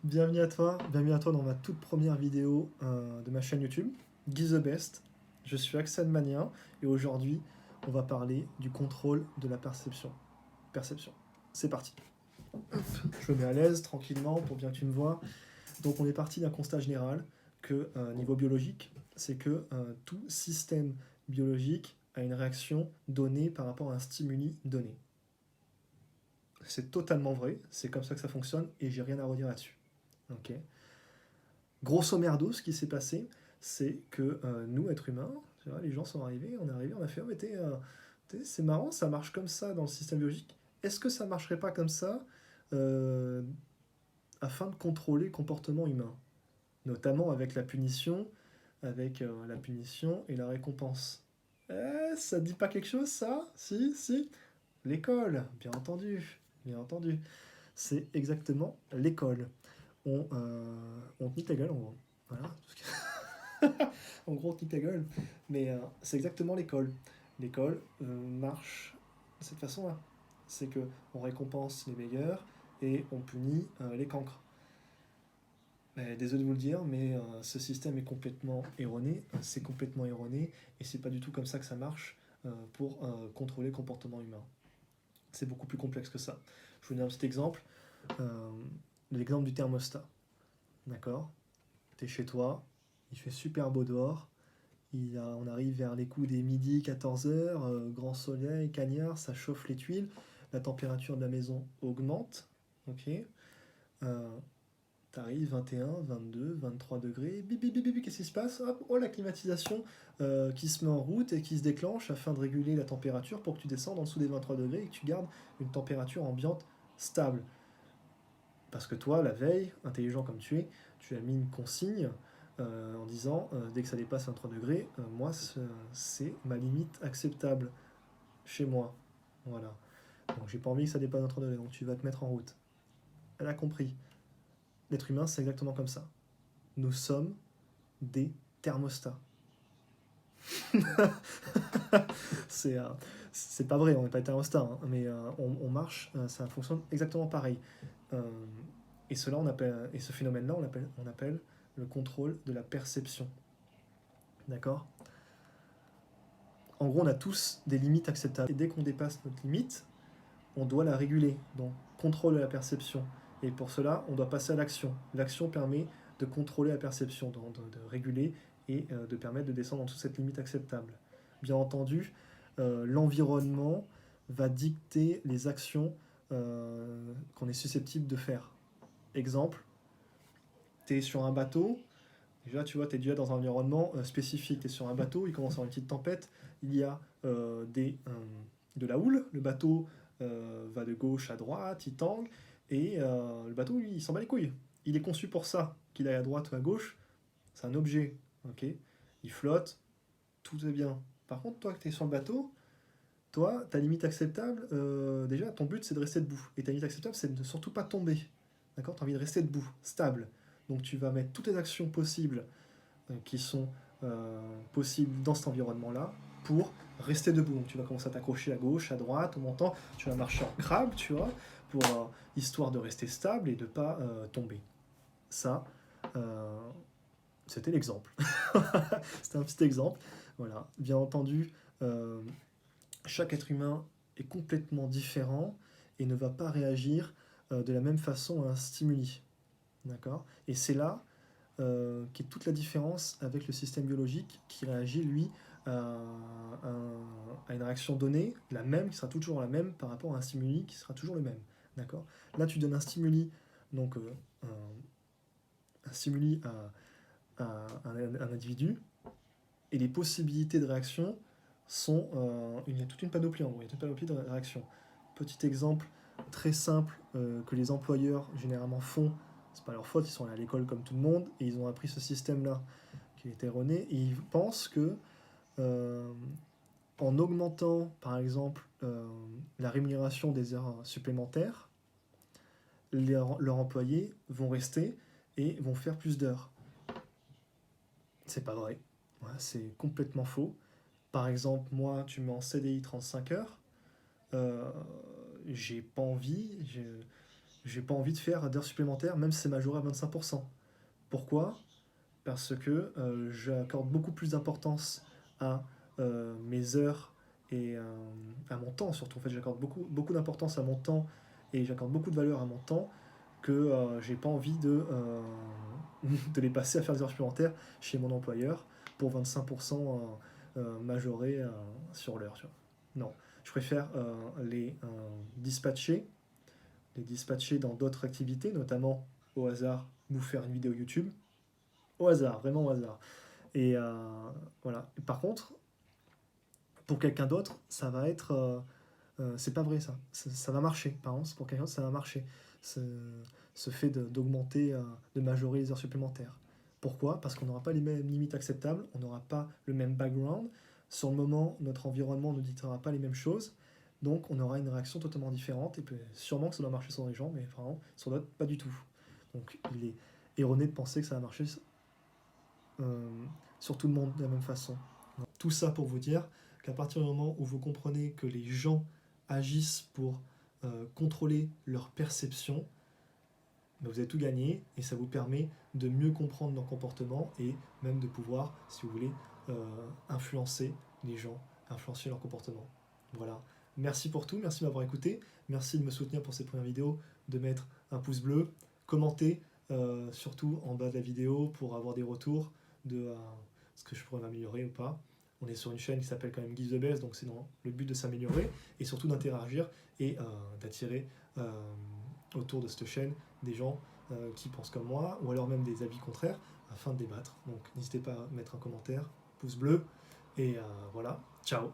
Bienvenue à toi dans ma toute première vidéo de ma chaîne YouTube, Guy the Best. Je suis Axel Manien et aujourd'hui on va parler du contrôle de la perception. C'est parti. Je me mets à l'aise tranquillement pour bien que tu me vois. Donc on est parti d'un constat général que niveau biologique, c'est que tout système biologique a une réaction donnée par rapport à un stimuli donné. C'est totalement vrai, c'est comme ça que ça fonctionne et j'ai rien à redire là-dessus. Ok. Grosso merdo, ce qui s'est passé, c'est que nous, êtres humains, tu vois, les gens sont arrivés, on a fait, oh, mais c'est marrant, ça marche comme ça dans le système biologique. Est-ce que ça marcherait pas comme ça euh, afin de contrôler le comportement humain, notamment avec la punition et la récompense. Ça te dit pas quelque chose, ça? Si. L'école, bien entendu. C'est exactement l'école. On te nique la gueule, en gros. Voilà. En gros, on te nique la gueule. Mais c'est exactement l'école. L'école marche de cette façon-là. C'est que on récompense les meilleurs et on punit les cancres. Désolé de vous le dire, mais ce système est complètement erroné. C'est complètement erroné et c'est pas du tout comme ça que ça marche pour contrôler le comportement humain. C'est beaucoup plus complexe que ça. Je vous donne un petit exemple. Euh, L'exemple du thermostat. D'accord? T'es chez toi, il fait super beau dehors. On arrive vers les coups des midi, 14h, grand soleil, cagnard, ça chauffe les tuiles. La température de la maison augmente. Ok? Euh, T'arrives 21, 22, 23 degrés, bip bip bip bip, qu'est-ce qui se passe? Hop, oh la climatisation qui se met en route et qui se déclenche afin de réguler la température pour que tu descendes en dessous des 23 degrés et que tu gardes une température ambiante stable. Parce que toi, la veille, intelligent comme tu as mis une consigne en disant dès que ça dépasse 23 degrés, moi c'est ma limite acceptable chez moi. Voilà. Donc j'ai pas envie que ça dépasse 23 degrés, donc tu vas te mettre en route. Elle a compris. L'être humain, c'est exactement comme ça. Nous sommes des thermostats. c'est euh, c'est pas vrai, on n'est pas des thermostats, hein, mais on marche, ça fonctionne exactement pareil. Euh, et ce phénomène-là, on appelle le contrôle de la perception. D'accord? En gros, on a tous des limites acceptables. Et dès qu'on dépasse notre limite, on doit la réguler. Donc, contrôle de la perception. Et pour cela, on doit passer à l'action. L'action permet de contrôler la perception, de réguler et de permettre de descendre en dessous de cette limite acceptable. Bien entendu, l'environnement va dicter les actions qu'on est susceptible de faire. Exemple, tu es sur un bateau, déjà tu vois, tu es déjà dans un environnement spécifique. Tu es sur un bateau, il commence à avoir une petite tempête, il y a de la houle, le bateau va de gauche à droite, il tangue, et le bateau, lui, il s'en bat les couilles. Il est conçu pour ça, qu'il aille à droite ou à gauche, c'est un objet, ok? Il flotte, tout est bien. Par contre, toi, que tu es sur le bateau, toi, ta limite acceptable, déjà, ton but, c'est de rester debout. Et ta limite acceptable, c'est de ne surtout pas tomber. D'accord? Tu as envie de rester debout, stable. Donc tu vas mettre toutes les actions possibles qui sont possibles dans cet environnement-là pour rester debout. Donc tu vas commencer à t'accrocher à gauche, à droite, au montant, tu vas marcher en crabe, tu vois, pour histoire de rester stable et de ne pas tomber. Ça, euh, c'était l'exemple. C'était un petit exemple. Voilà. Bien entendu, euh, chaque être humain est complètement différent et ne va pas réagir de la même façon à un stimuli. D'accord? Et c'est là qu'est toute la différence avec le système biologique qui réagit, lui, à, à une réaction donnée, la même, qui sera toujours la même par rapport à un stimuli qui sera toujours le même. D'accord? Là, tu donnes un stimuli, donc un stimuli à un individu, et les possibilités de réaction sont. Il y a toute une panoplie en gros, il y a toute une panoplie de réactions. Petit exemple très simple que les employeurs généralement font, c'est pas leur faute, ils sont allés à l'école comme tout le monde et ils ont appris ce système-là qui est erroné et ils pensent que euh, en augmentant par exemple la rémunération des heures supplémentaires, leurs employés vont rester et vont faire plus d'heures. C'est pas vrai, ouais, c'est complètement faux. Par exemple, moi, tu mets en CDI 35 heures, euh, j'ai pas envie, j'ai pas envie de faire d'heures supplémentaires, même si c'est majoré à 25%. Pourquoi? Parce que j'accorde beaucoup plus d'importance à mes heures et à mon temps surtout. En fait, j'accorde beaucoup d'importance à mon temps et j'accorde beaucoup de valeur à mon temps que j'ai pas envie de les passer à faire des heures supplémentaires chez mon employeur pour 25% majoré sur l'heure. Non, je préfère dispatcher, les dispatcher dans d'autres activités, notamment au hasard, vous faire une vidéo YouTube. Au hasard, vraiment au hasard. Et voilà. Par contre, pour quelqu'un d'autre, ça va être. C'est pas vrai ça. Ça va marcher. Par contre, pour quelqu'un d'autre, ça va marcher. Ce, ce fait d'augmenter, de majorer les heures supplémentaires. Pourquoi? Parce qu'on n'aura pas les mêmes limites acceptables, on n'aura pas le même background. Sur le moment, notre environnement ne dictera pas les mêmes choses. Donc, on aura une réaction totalement différente. Et puis, sûrement que ça doit marcher sur des gens, mais vraiment, sur d'autres, pas du tout. Donc, il est erroné de penser que ça va marcher euh, sur tout le monde de la même façon. Tout ça pour vous dire qu'à partir du moment où vous comprenez que les gens agissent pour contrôler leur perception, ben vous avez tout gagné et ça vous permet de mieux comprendre leur comportement et même de pouvoir, si vous voulez, influencer les gens, influencer leur comportement. Voilà. Merci pour tout, merci de m'avoir écouté, merci de me soutenir pour cette première vidéo, de mettre un pouce bleu, commenter surtout en bas de la vidéo pour avoir des retours de ce que je pourrais m'améliorer ou pas. On est sur une chaîne qui s'appelle quand même Give the Best, donc c'est dans le but de s'améliorer et surtout d'interagir et d'attirer autour de cette chaîne des gens qui pensent comme moi ou alors même des avis contraires afin de débattre. Donc n'hésitez pas à mettre un commentaire, pouce bleu et voilà, ciao.